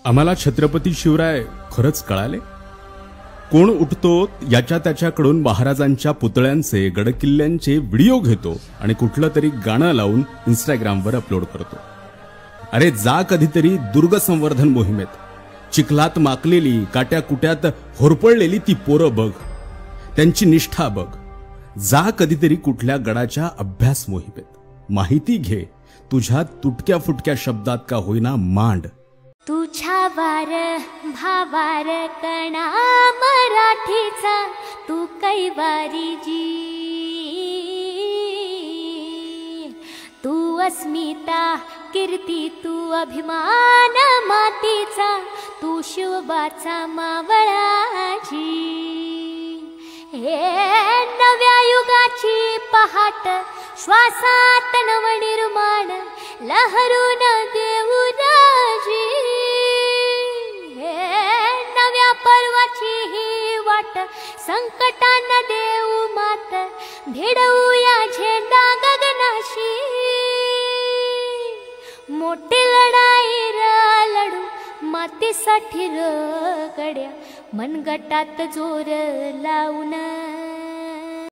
आम्हाला छत्रपती शिवराय खरंच कळाले? कोण उठतो याच्या त्याच्याकडून महाराजांच्या पुतळ्यांचे गडकिल्ल्यांचे व्हिडिओ घेतो आणि कुठलं तरी गाणं लावून इंस्टाग्रामवर अपलोड करतो. अरे जा कधीतरी दुर्ग संवर्धन मोहिमेत. चिखलात माकलेली काट्या कुट्यात होरपळलेली ती पोरं बघ, त्यांची निष्ठा बघ. जा कधीतरी कुठल्या गडाच्या अभ्यास मोहिमेत. माहिती घे, तुझ्या तुटक्या फुटक्या शब्दात का होईना मांड. तुझ्या वार भावार कणा मराठीचा तू कैवारी जी. तू अस्मिता कीर्ती तू अभिमान मातीचा तू शिवबाचा मावळाजी. हे नव्या युगाची पहाट श्वासात नवनिर्माण लहरून देऊ राजी. हे नव्या पर्वाची ही वाट संकटांना देऊ मात भिडवूया झेंडा गगनाशी. मोठी लढाई लढू मातीसाठी गड्या मनगटात जोर लावून